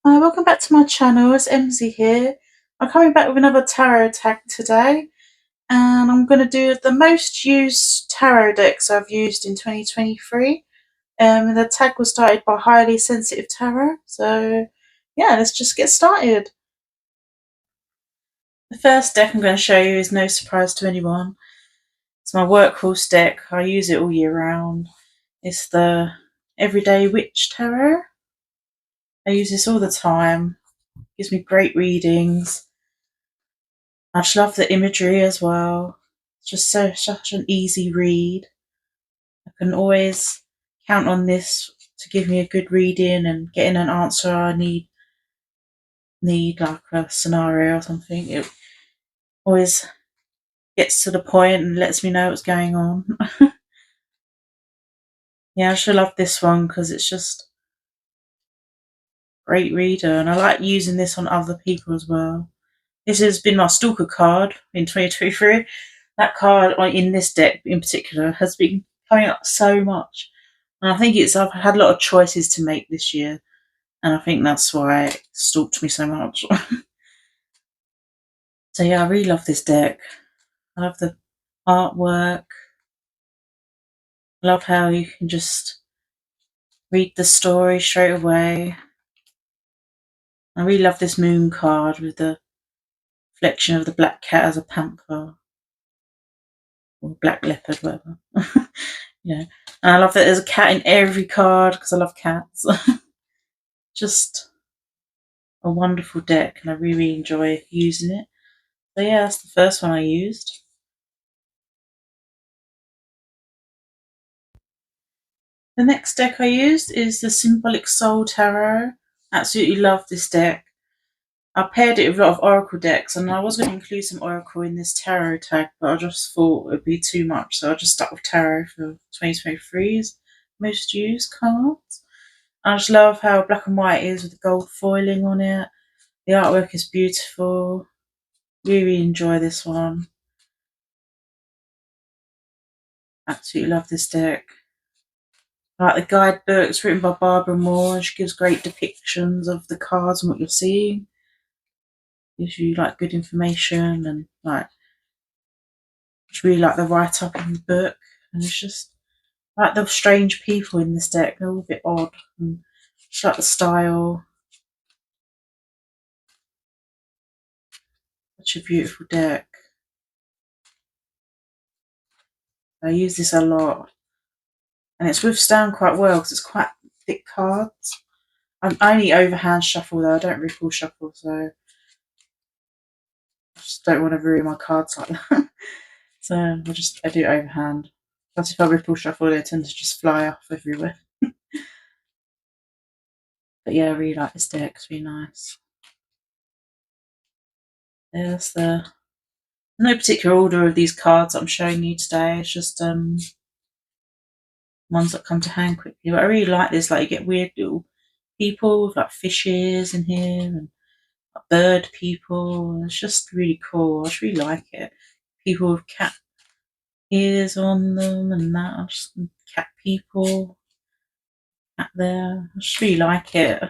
Welcome back to my channel. It's MZ here. I'm coming back with another tarot tag today, and I'm going to do the most used tarot decks I've used in 2023. The tag was started by Highly Sensitive Tarot, so yeah, let's just get started. The first deck I'm going to show you is no surprise to anyone. It's my workhorse deck. I use it all year round. It's the Everyday Witch Tarot. I use this all the time. It gives me great readings. I just love the imagery as well. It's just such an easy read. I can always count on this to give me a good reading and getting an answer I need like a scenario or something. It always gets to the point and lets me know what's going on. Yeah, I should love this one because it's just a great reader, and I like using this on other people as well. This has been my stalker card in 2023. That card in this deck in particular has been coming up so much. And I think I've had a lot of choices to make this year. And I think that's why it stalked me so much. So yeah, I really love this deck. I love the artwork. I love how you can just read the story straight away. I really love this moon card with the reflection of the black cat as a panther. Or black leopard, whatever. And I love that there's a cat in every card because I love cats. Just a wonderful deck, and I really enjoy using it. So yeah, that's the first one I used. The next deck I used is the Symbolic Soul Tarot. Absolutely love this deck. I paired it with a lot of Oracle decks, and I was going to include some Oracle in this Tarot tag, but I just thought it would be too much, so I just stuck with Tarot for 2023's most used cards. I just love how black and white is with the gold foiling on it. The artwork is beautiful. Really enjoy this one. Absolutely love this deck. I like the guidebooks written by Barbara Moore. She gives great depictions of the cards and what you're seeing. Gives you like good information, and like it's really like the write up in the book. And it's just like the strange people in this deck. They're all a bit odd, and just like the style. Such a beautiful deck. I use this a lot, and it's withstand quite well because it's quite thick cards. I only overhand shuffle though. I don't ripple shuffle, so I just don't want to ruin my cards like that. So I do overhand. But if I ripple shuffle, they tend to just fly off everywhere. But yeah, I really like this deck. It's really nice. There's no particular order of these cards I'm showing you today. It's just ones that come to hand quickly. But I really like this. Like you get weird little people with like fishes in here and bird people. It's just really cool. I just really like it. People with cat ears on them and that. Just cat people out there. I just really like it.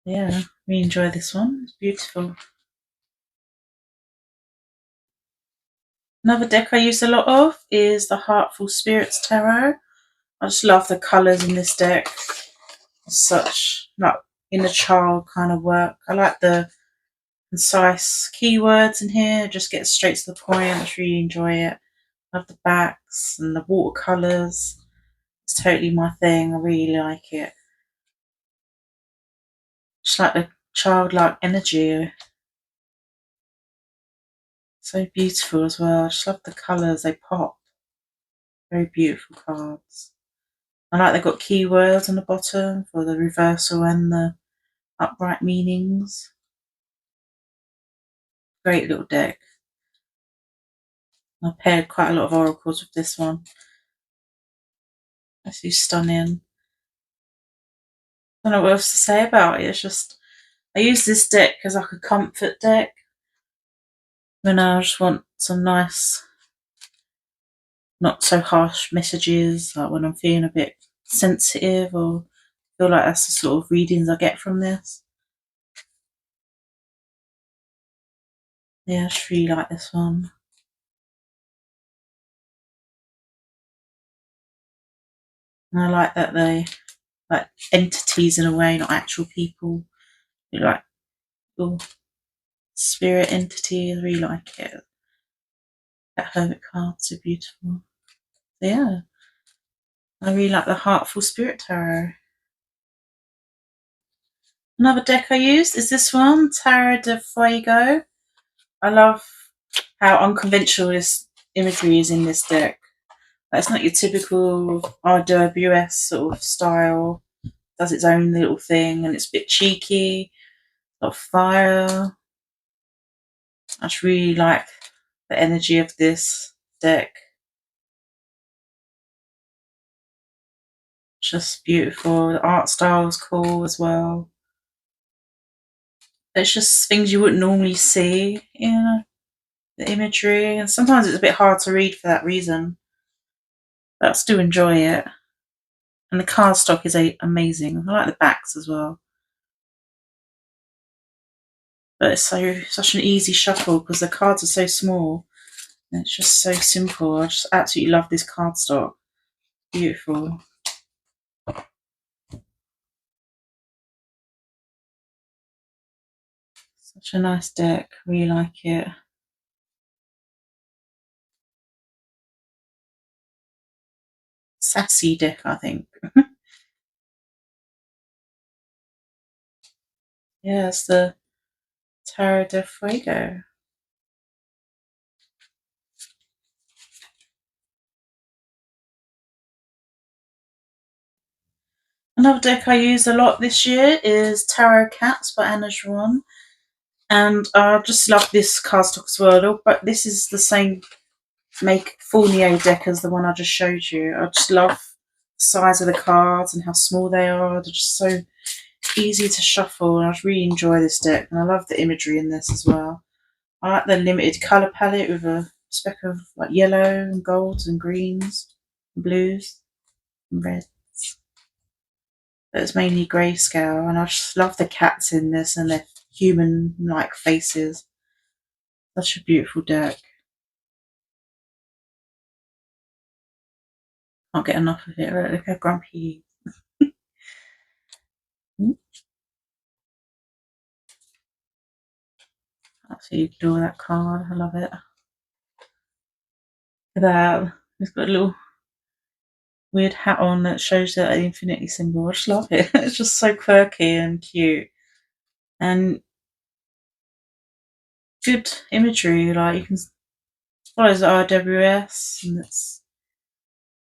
Yeah, really enjoy this one. It's beautiful. Another deck I use a lot of is the HeARTFul Tarot. I just love the colours in this deck. It's such like inner child kind of work. I like the concise keywords in here. It just gets straight to the point. I just really enjoy it. I love the backs and the watercolours. It's totally my thing. I really like it. Just like the childlike energy. So beautiful as well. I just love the colours. They pop. Very beautiful cards. I like they've got keywords on the bottom for the reversal and the upright meanings. Great little deck. I paired quite a lot of oracles with this one. That's so stunning. I don't know what else to say about it. It's just I use this deck as like a comfort deck when I just want some nice, not so harsh messages, like when I'm feeling a bit sensitive or feel like that's the sort of readings I get from this. Yeah, I just really like this one. And I like that they like entities in a way, not actual people. You like little spirit entities. I really like it. That hermit card's so beautiful. So yeah, I really like the HeARTFul Spirit Tarot. Another deck I used is this one, Tarot de Feugo. I love how unconventional this imagery is in this deck. Like, it's not your typical RWS sort of style. It does its own little thing, and it's a bit cheeky. A lot of fire. I just really like the energy of this deck. Just beautiful. The art style is cool as well. It's just things you wouldn't normally see in the imagery, and sometimes it's a bit hard to read for that reason. But I still enjoy it. And the cardstock is amazing. I like the backs as well. But it's such an easy shuffle because the cards are so small. And it's just so simple. I just absolutely love this cardstock. Beautiful. Such a nice deck. Really like it. Sassy deck, I think. Yeah, it's the Tarot de Fuego. Another deck I use a lot this year is Tarot Cats by Anna Juan. And I just love this cardstock as well. But this is the same make Fournier deck as the one I just showed you. I just love the size of the cards and how small they are. They're just so easy to shuffle, and I really enjoy this deck. And I love the imagery in this as well. I like the limited colour palette with a speck of like yellow and golds and greens, and blues and reds. But it's mainly grayscale, and I just love the cats in this and their human-like faces. Such a beautiful deck. Can't get enough of it. Look how grumpy he is. Absolutely adore that card. I love it. Look at that. He's got a little weird hat on that shows the infinity symbol. I just love it. It's just so quirky and cute. And good imagery. Like, you can follow the RWS and you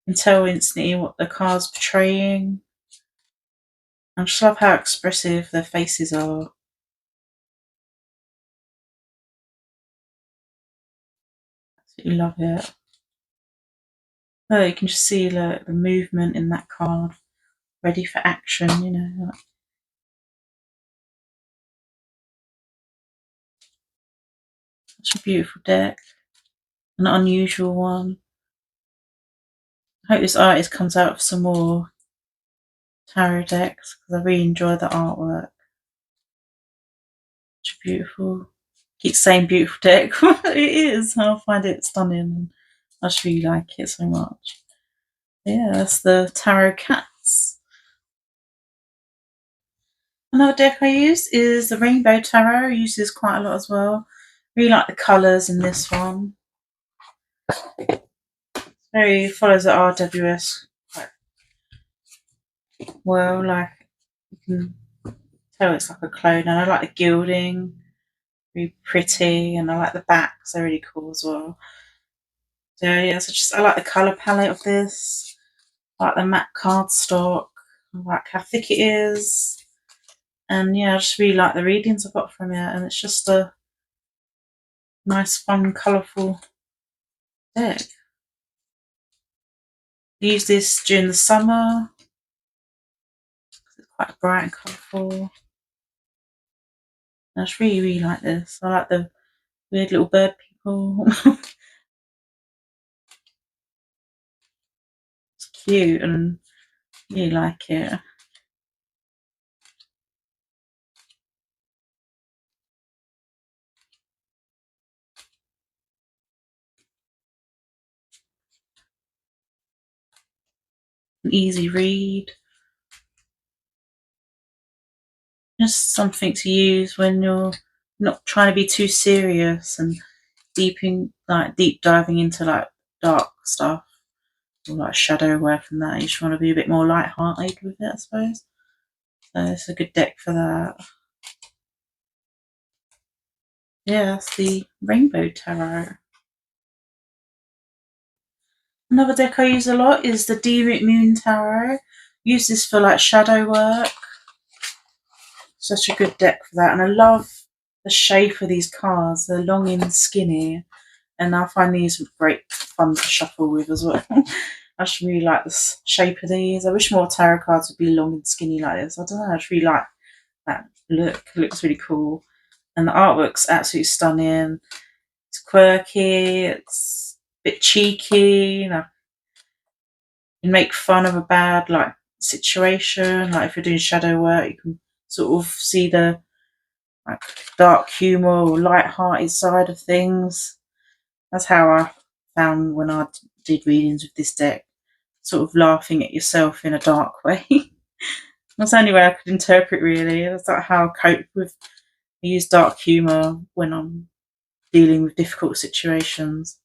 can tell instantly what the card's portraying. I just love how expressive their faces are. Absolutely love it. Oh, you can just see the movement in that card, ready for action, you know. Such a beautiful deck. An unusual one. I hope this artist comes out with some more tarot decks because I really enjoy the artwork. Such a beautiful. Keep saying beautiful deck. It is. I find it stunning, and I just really like it so much. Yeah, that's the Tarot Cats. Another deck I use is the Rainbow Tarot. I use this quite a lot as well. Really like the colours in this one. Very follows the RWS quite well. Like, you can tell it's like a clone, and I like the gilding. Really pretty, and I like the backs. They're really cool as well. So yeah, I like the colour palette of this. I like the matte cardstock. I like how thick it is. And yeah, I just really like the readings I got from it, and it's just a nice, fun, colourful deck. I use this during the summer. It's quite bright and colourful. I just really, really like this. I like the weird little bird people. It's cute, and really like it. an easy read. Just something to use when you're not trying to be too serious and deep diving into like dark stuff or like shadow work and that. You just want to be a bit more light-hearted with it, I suppose. So it's a good deck for that. Yeah, that's the Rainbow Tarot. Another deck I use a lot is the Deviant Moon Tarot. Use this for like shadow work. Such a good deck for that. And I love the shape of these cards. They're long and skinny. And I find these great fun to shuffle with as well. I just really like the shape of these. I wish more tarot cards would be long and skinny like this. I don't know, I just really like that look. It looks really cool. And the artwork's absolutely stunning. It's quirky, it's a bit cheeky, you know. You make fun of a bad like situation. Like if you're doing shadow work, you can sort of see the like dark humour or light-hearted side of things. That's how I found when I did readings with this deck, sort of laughing at yourself in a dark way. That's the only way I could interpret, really. That's like how I cope with. I use dark humour when I'm dealing with difficult situations,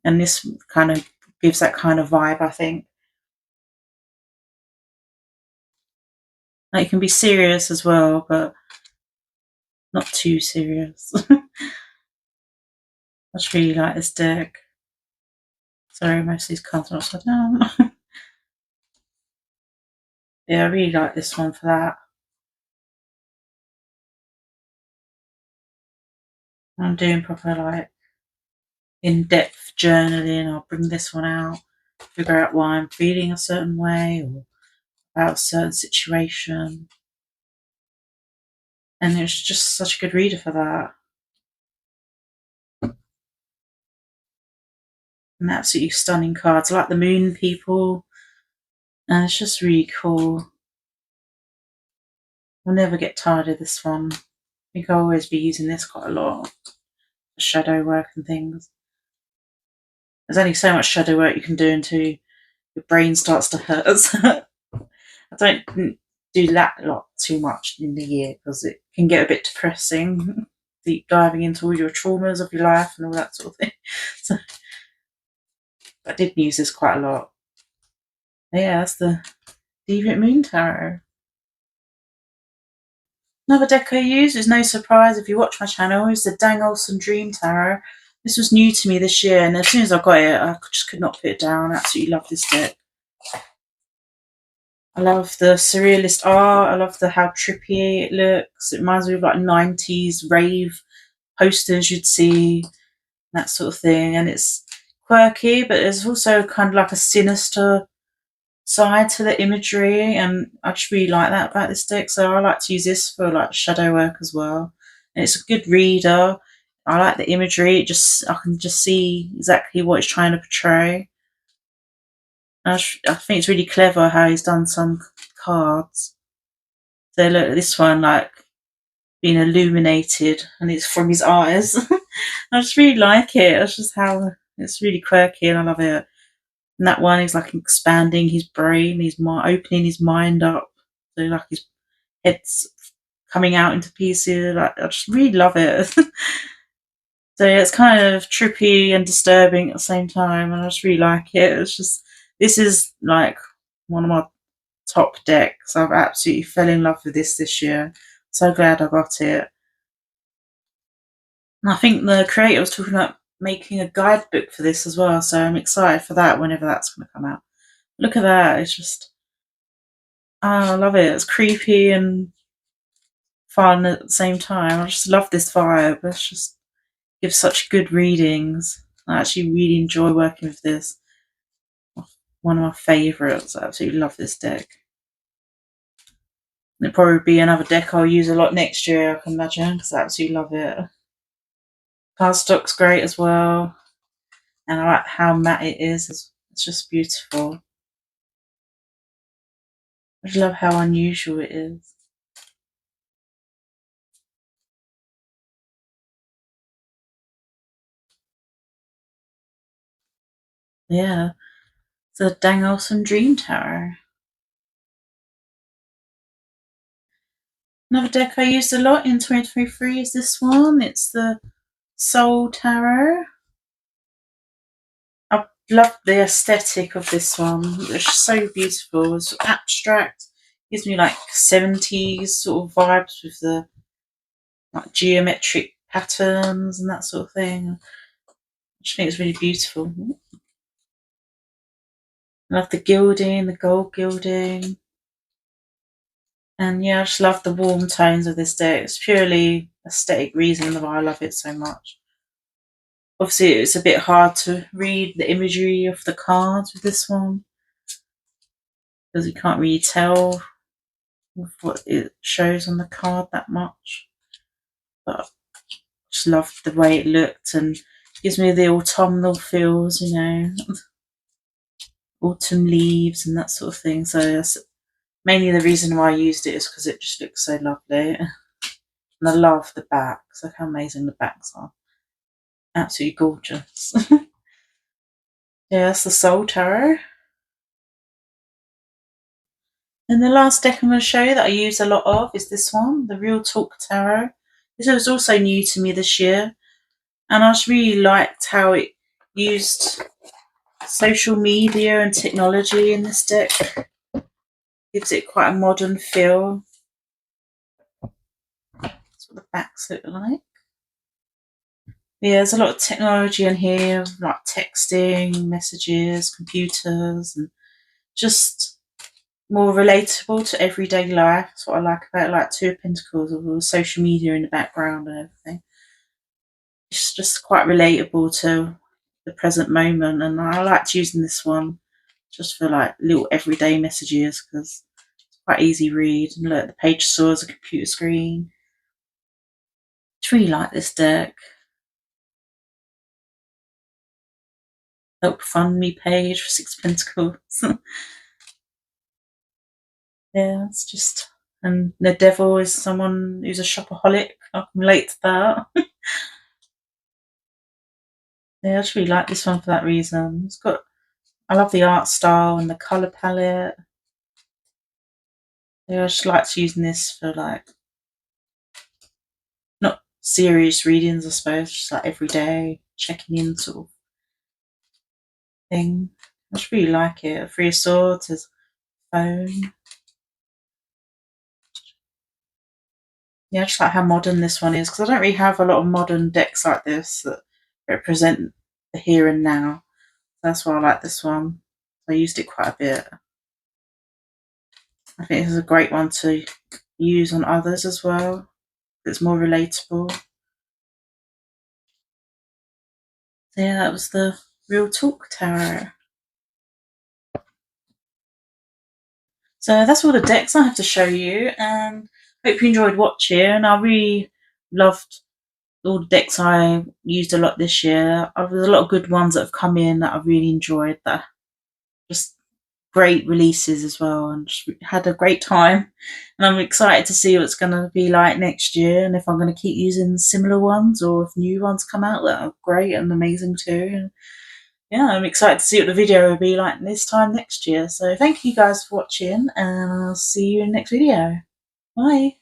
and this kind of gives that kind of vibe, I think. Like, it can be serious as well, but not too serious. I just really like this deck. Sorry, most of these cards are upside down. Yeah, I really like this one for that. I'm doing proper like in-depth journaling. I'll bring this one out, figure out why I'm feeling a certain way or about a certain situation. And it's just such a good reader for that. And absolutely stunning cards. I like the moon people. And it's just really cool. I'll never get tired of this one. I think I'll always be using this quite a lot for shadow work and things. There's only so much shadow work you can do until your brain starts to hurt. I don't do that a lot too much in the year because it can get a bit depressing, deep diving into all your traumas of your life and all that sort of thing. So I did use this quite a lot. But yeah, that's the Deviant Moon Tarot. Another deck I use is no surprise if you watch my channel is the Olsen Dream Tarot. This was new to me this year, and as soon as I got it, I just could not put it down. I absolutely love this deck. I love the surrealist art. I love how trippy it looks. It reminds me of like 90s rave posters you'd see, that sort of thing. And it's quirky, but there's also kind of like a sinister side to the imagery. And I just really like that about this deck. So I like to use this for like shadow work as well. And it's a good reader. I like the imagery. I can just see exactly what it's trying to portray. I think it's really clever how he's done some cards. So look at this one, like being illuminated, and it's from his eyes. I just really like it. It's just how it's really quirky, and I love it. And that one is like expanding his brain, opening his mind up, so like his head's coming out into pieces. Like I just really love it. So yeah, it's kind of trippy and disturbing at the same time, and I just really like it. It's just this is like one of my top decks. I've absolutely fell in love with this year. So glad I got it. And I think the creator was talking about making a guidebook for this as well, so I'm excited for that whenever that's going to come out. Look at that, it's just, I love it. It's creepy and fun at the same time. I just love this vibe. It's just gives such good readings. I actually really enjoy working with this. One of my favourites. I absolutely love this deck. It'll probably be another deck I'll use a lot next year, I can imagine, because I absolutely love it. Cardstock's great as well, and I like how matte it is. It's just beautiful. I just love how unusual it is. Yeah. The Dang Olsen Dream Tarot. Another deck I used a lot in 2023 is this one. It's the Soul Tarot. I love the aesthetic of this one. It's so beautiful. It's abstract. Gives me like 70s sort of vibes with the like geometric patterns and that sort of thing. I just think it's really beautiful. I love the gilding, the gold gilding. And yeah, I just love the warm tones of this deck. It's purely aesthetic reason why I love it so much. Obviously, it's a bit hard to read the imagery of the cards with this one because you can't really tell what it shows on the card that much. But I just love the way it looked and gives me the autumnal feels, you know, autumn leaves and that sort of thing. So that's mainly the reason why I used it is because it just looks so lovely. And I love the backs. Look how amazing the backs are. Absolutely gorgeous. Yeah, that's the Soul Tarot. And the last deck I'm going to show you that I use a lot of is this one, the Real Talk Tarot. This was also new to me this year. And I just really liked how it used social media and technology in this deck. Gives it quite a modern feel. That's what the backs look like. Yeah, there's a lot of technology in here, like texting, messages, computers, and just more relatable to everyday life. That's what I like about it, like Two of Pentacles with all the social media in the background and everything. It's just quite relatable to the present moment, and I liked using this one just for like little everyday messages because it's quite easy read. And look, the page saw as a computer screen. I just really like this deck. Help fund me page for Six of Pentacles. Yeah, it's just, and the devil is someone who's a shopaholic. I can relate to that. Yeah, I just really like this one for that reason. It's got, I love the art style and the colour palette. Yeah, I just liked using this for like, not serious readings, I suppose, just like everyday checking in sort of thing. I just really like it. Three of Swords is phone. Yeah, I just like how modern this one is because I don't really have a lot of modern decks like this that represent the here and now. That's why I like this one. I used it quite a bit. I think it's a great one to use on others as well. It's more relatable. So yeah, that was the Real Talk Tarot. So that's all the decks I have to show you, and hope you enjoyed watching. I really loved all the decks I used a lot this year. There's a lot of good ones that have come in that I really enjoyed, that just great releases as well, and just had a great time. And I'm excited to see what it's going to be like next year, and if I'm going to keep using similar ones or if new ones come out that are great and amazing too. And yeah, I'm excited to see what the video will be like this time next year. So thank you guys for watching, and I'll see you in the next video. Bye.